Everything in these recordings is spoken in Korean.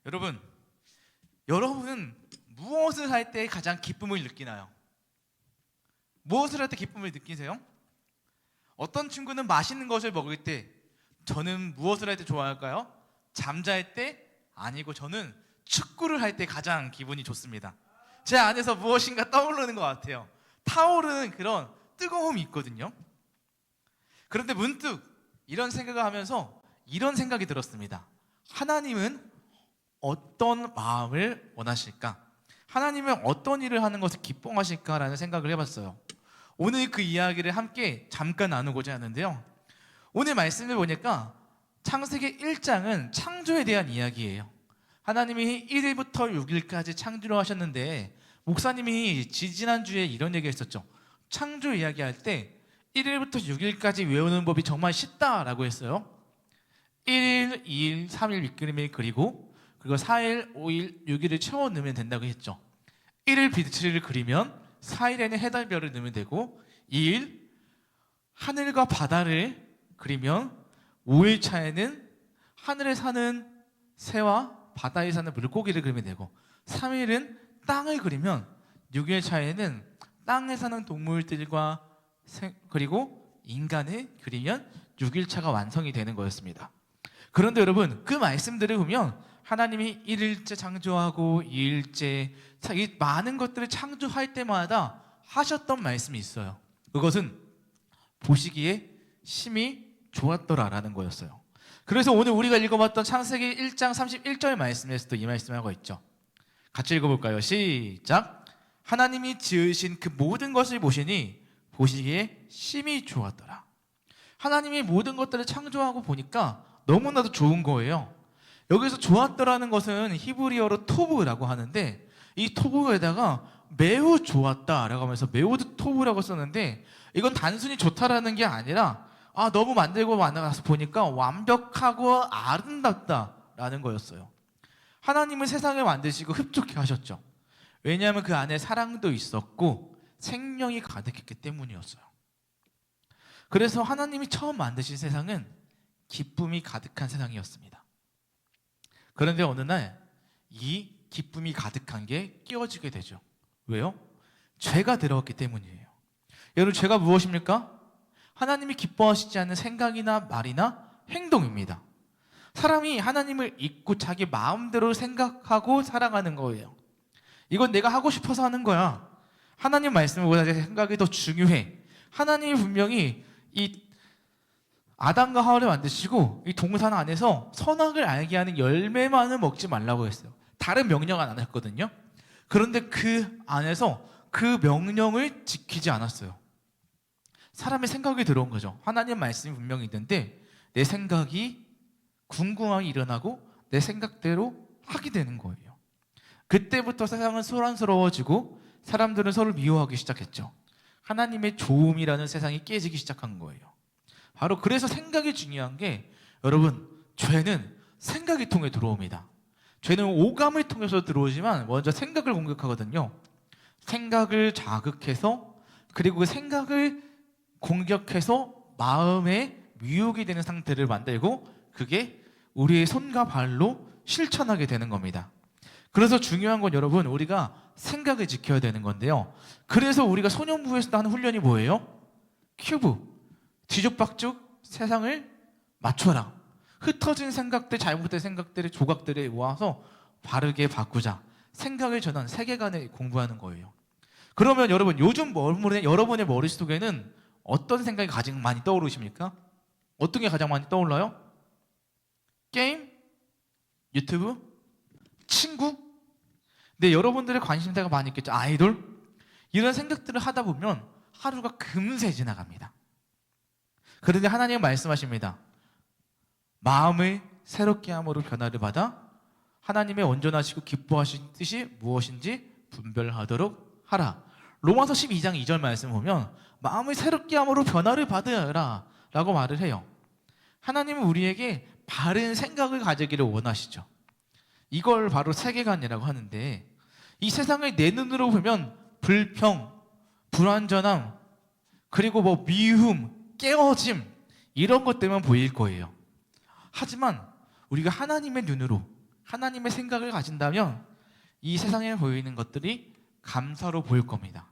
여러분, 여러분은 무엇을 할 때 가장 기쁨을 느끼나요? 무엇을 할 때 기쁨을 느끼세요? 어떤 친구는 맛있는 것을 먹을 때, 저는 무엇을 할 때 좋아할까요? 잠잘 때? 아니고 저는 축구를 할 때 가장 기분이 좋습니다. 제 안에서 무엇인가 떠오르는 것 같아요. 타오르는 그런 뜨거움이 있거든요. 그런데 문득 이런 생각을 하면서 이런 생각이 들었습니다. 하나님은 어떤 마음을 원하실까? 하나님은 어떤 일을 하는 것을 기뻐하실까라는 생각을 해봤어요. 오늘 그 이야기를 함께 잠깐 나누고자 하는데요. 오늘 말씀을 보니까 창세기 1장은 창조에 대한 이야기예요. 하나님이 1일부터 6일까지 창조를 하셨는데, 목사님이 지지난주에 이런 얘기 했었죠. 창조 이야기할 때 1일부터 6일까지 외우는 법이 정말 쉽다라고 했어요. 1일, 2일, 3일, 6일 그리고 4일, 5일, 6일을 채워 넣으면 된다고 했죠. 1일 빛을 그리면 4일에는 해달별을 넣으면 되고, 2일 하늘과 바다를 그리면 5일 차에는 하늘에 사는 새와 바다에 사는 물고기를 그리면 되고, 3일은 땅을 그리면 6일 차에는 땅에 사는 동물들과 그리고 인간을 그리면 6일 차가 완성이 되는 거였습니다. 그런데 여러분, 그 말씀들을 보면 하나님이 1일째 창조하고 2일째 이 많은 것들을 창조할 때마다 하셨던 말씀이 있어요. 그것은 보시기에 심히 좋았더라라는 거였어요. 그래서 오늘 우리가 읽어봤던 창세기 1장 31절 말씀에서도 이 말씀을 하고 있죠. 같이 읽어볼까요? 시작. 하나님이 지으신 그 모든 것을 보시니 보시기에 심히 좋았더라. 하나님이 모든 것들을 창조하고 보니까 너무나도 좋은 거예요. 여기서 좋았더라는 것은 히브리어로 토브라고 하는데, 이 토브에다가 매우 좋았다라고 하면서 매우 토브라고 썼는데, 이건 단순히 좋다라는 게 아니라 너무 만들고 나서 보니까 완벽하고 아름답다라는 거였어요. 하나님은 세상을 만드시고 흡족해 하셨죠. 왜냐하면 그 안에 사랑도 있었고 생명이 가득했기 때문이었어요. 그래서 하나님이 처음 만드신 세상은 기쁨이 가득한 세상이었습니다. 그런데 어느 날 이 기쁨이 가득한 게 깨어지게 되죠. 왜요? 죄가 들어왔기 때문이에요. 여러분, 죄가 무엇입니까? 하나님이 기뻐하시지 않는 생각이나 말이나 행동입니다. 사람이 하나님을 잊고 자기 마음대로 생각하고 살아가는 거예요. 이건 내가 하고 싶어서 하는 거야. 하나님 말씀보다 내 생각이 더 중요해. 하나님이 분명히 이 아담과 하와를 만드시고 이 동산 안에서 선악을 알게 하는 열매만은 먹지 말라고 했어요. 다른 명령은 안 했거든요. 그런데 그 안에서 그 명령을 지키지 않았어요. 사람의 생각이 들어온 거죠. 하나님 말씀이 분명히 있는데 내 생각이 궁금하게 일어나고 내 생각대로 하게 되는 거예요. 그때부터 세상은 소란스러워지고 사람들은 서로 미워하기 시작했죠. 하나님의 좋음이라는 세상이 깨지기 시작한 거예요. 바로 그래서 생각이 중요한 게, 여러분, 죄는 생각이 통해 들어옵니다. 죄는 오감을 통해서 들어오지만 먼저 생각을 공격하거든요. 생각을 자극해서, 그리고 그 생각을 공격해서 마음에 미혹이 되는 상태를 만들고, 그게 우리의 손과 발로 실천하게 되는 겁니다. 그래서 중요한 건 여러분, 우리가 생각을 지켜야 되는 건데요. 그래서 우리가 소년부에서도 하는 훈련이 뭐예요? 큐브. 뒤죽박죽 세상을 맞춰라. 흩어진 생각들, 잘못된 생각들의 조각들을 모아서 바르게 바꾸자. 생각을 전환, 세계관을 공부하는 거예요. 그러면 여러분, 요즘 여러분의 머릿속에는 어떤 생각이 가장 많이 떠오르십니까? 어떤 게 가장 많이 떠올라요? 게임? 유튜브? 친구? 네, 여러분들의 관심사가 많이 있겠죠. 아이돌? 이런 생각들을 하다 보면 하루가 금세 지나갑니다. 그런데 하나님은 말씀하십니다. 마음을 새롭게 함으로 변화를 받아 하나님의 온전하시고 기뻐하신 뜻이 무엇인지 분별하도록 하라. 로마서 12장 2절 말씀 보면 마음을 새롭게 함으로 변화를 받으라 라고 말을 해요. 하나님은 우리에게 바른 생각을 가지기를 원하시죠. 이걸 바로 세계관이라고 하는데, 이 세상을 내 눈으로 보면 불평, 불완전함, 그리고 미움, 깨어짐, 이런 것 때문에 보일 거예요. 하지만 우리가 하나님의 눈으로 하나님의 생각을 가진다면 이 세상에 보이는 것들이 감사로 보일 겁니다.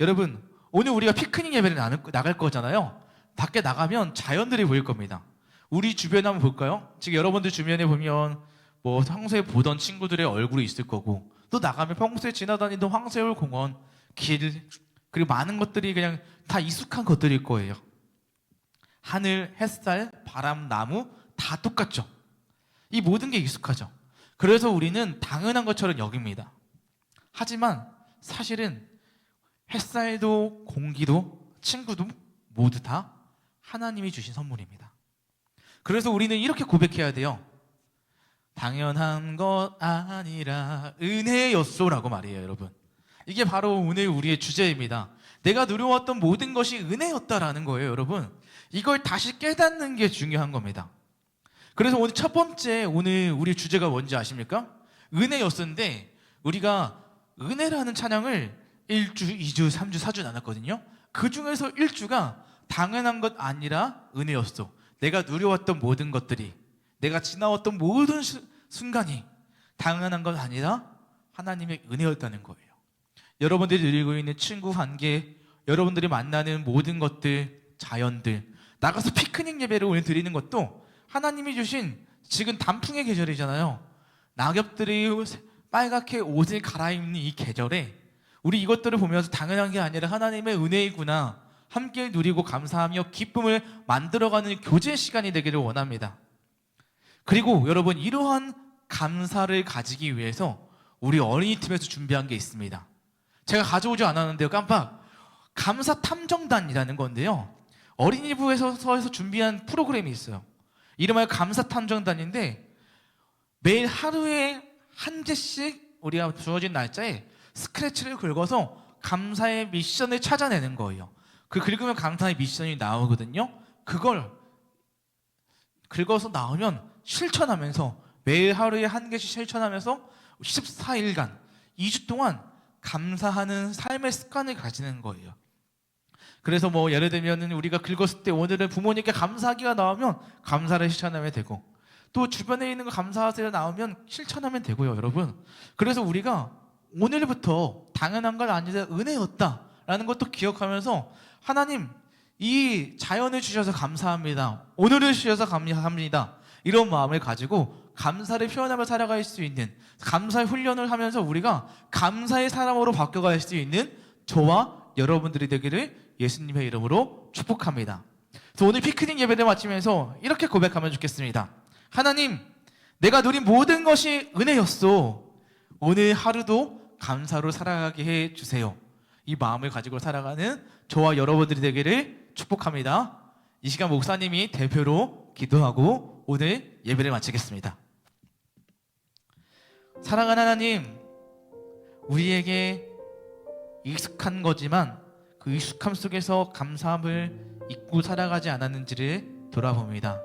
여러분, 오늘 우리가 피크닉 예배를 나갈 거잖아요. 밖에 나가면 자연들이 보일 겁니다. 우리 주변에 한번 볼까요? 지금 여러분들 주변에 보면 뭐 평소에 보던 친구들의 얼굴이 있을 거고, 또 나가면 평소에 지나다니던 황새울 공원, 길, 그리고 많은 것들이 그냥 다 익숙한 것들일 거예요. 하늘, 햇살, 바람, 나무 다 똑같죠. 이 모든 게 익숙하죠. 그래서 우리는 당연한 것처럼 여깁니다. 하지만 사실은 햇살도 공기도 친구도 모두 다 하나님이 주신 선물입니다. 그래서 우리는 이렇게 고백해야 돼요. 당연한 것 아니라 은혜였소라고 말이에요, 여러분. 이게 바로 오늘 우리의 주제입니다. 내가 누려왔던 모든 것이 은혜였다라는 거예요, 여러분. 이걸 다시 깨닫는 게 중요한 겁니다. 그래서 오늘 첫 번째, 오늘 우리 주제가 뭔지 아십니까? 은혜였는데 우리가 은혜라는 찬양을 1주, 2주, 3주, 4주 나눴거든요. 그 중에서 1주가 당연한 것 아니라 은혜였어. 내가 누려왔던 모든 것들이, 내가 지나왔던 모든 순간이 당연한 것 아니라 하나님의 은혜였다는 거예요. 여러분들이 누리고 있는 친구 관계, 여러분들이 만나는 모든 것들, 자연들, 나가서 피크닉 예배를 오늘 드리는 것도 하나님이 주신, 지금 단풍의 계절이잖아요. 낙엽들이 빨갛게 옷을 갈아입는 이 계절에 우리 이것들을 보면서 당연한 게 아니라 하나님의 은혜이구나, 함께 누리고 감사하며 기쁨을 만들어가는 교제 시간이 되기를 원합니다. 그리고 여러분, 이러한 감사를 가지기 위해서 우리 어린이팀에서 준비한 게 있습니다. 제가 가져오지 않았는데요, 깜빡. 감사 탐정단이라는 건데요, 어린이부에서 준비한 프로그램이 있어요. 이름하여 감사 탐정단인데, 매일 하루에 한 개씩 우리가 주어진 날짜에 스크래치를 긁어서 감사의 미션을 찾아내는 거예요. 그 긁으면 감사의 미션이 나오거든요. 그걸 긁어서 나오면 실천하면서, 매일 하루에 한 개씩 실천하면서 14일간 2주 동안 감사하는 삶의 습관을 가지는 거예요. 그래서 뭐 예를 들면 우리가 긁었을 때 오늘은 부모님께 감사하기가 나오면 감사를 실천하면 되고, 또 주변에 있는 거 감사하세요 나오면 실천하면 되고요, 여러분. 그래서 우리가 오늘부터 당연한 건 아니라 은혜였다라는 것도 기억하면서, 하나님, 이 자연을 주셔서 감사합니다, 오늘을 주셔서 감사합니다, 이런 마음을 가지고 감사를 표현하며 살아갈 수 있는, 감사의 훈련을 하면서 우리가 감사의 사람으로 바뀌어갈 수 있는 저와 여러분들이 되기를 예수님의 이름으로 축복합니다. 그래서 오늘 피크닉 예배를 마치면서 이렇게 고백하면 좋겠습니다. 하나님, 내가 누린 모든 것이 은혜였소. 오늘 하루도 감사로 살아가게 해주세요. 이 마음을 가지고 살아가는 저와 여러분들이 되기를 축복합니다. 이 시간 목사님이 대표로 기도하고 오늘 예배를 마치겠습니다. 사랑하는 하나님, 우리에게 익숙한 거지만 그 익숙함 속에서 감사함을 잊고 살아가지 않았는지를 돌아봅니다.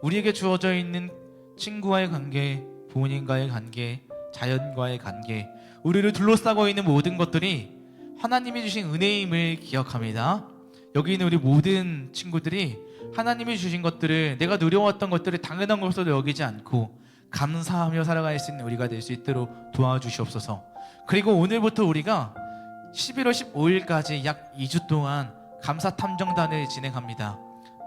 우리에게 주어져 있는 친구와의 관계, 부모님과의 관계, 자연과의 관계, 우리를 둘러싸고 있는 모든 것들이 하나님이 주신 은혜임을 기억합니다. 여기 있는 우리 모든 친구들이 하나님이 주신 것들을, 내가 누려왔던 것들을 당연한 것으로 여기지 않고 감사하며 살아갈 수 있는 우리가 될 수 있도록 도와주시옵소서. 그리고 오늘부터 우리가 11월 15일까지 약 2주 동안 감사 탐정단을 진행합니다.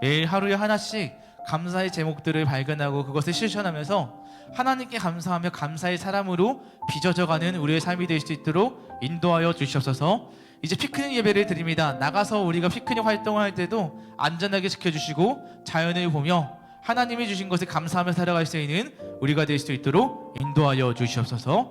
매일 하루에 하나씩 감사의 제목들을 발견하고 그것을 실천하면서 하나님께 감사하며 감사의 사람으로 빚어져가는 우리의 삶이 될 수 있도록 인도하여 주시옵소서. 이제 피크닉 예배를 드립니다. 나가서 우리가 피크닉 활동을 할 때도 안전하게 지켜주시고 자연을 보며 하나님이 주신 것을 감사하며 살아갈 수 있는 우리가 될 수 있도록 인도하여 주시옵소서.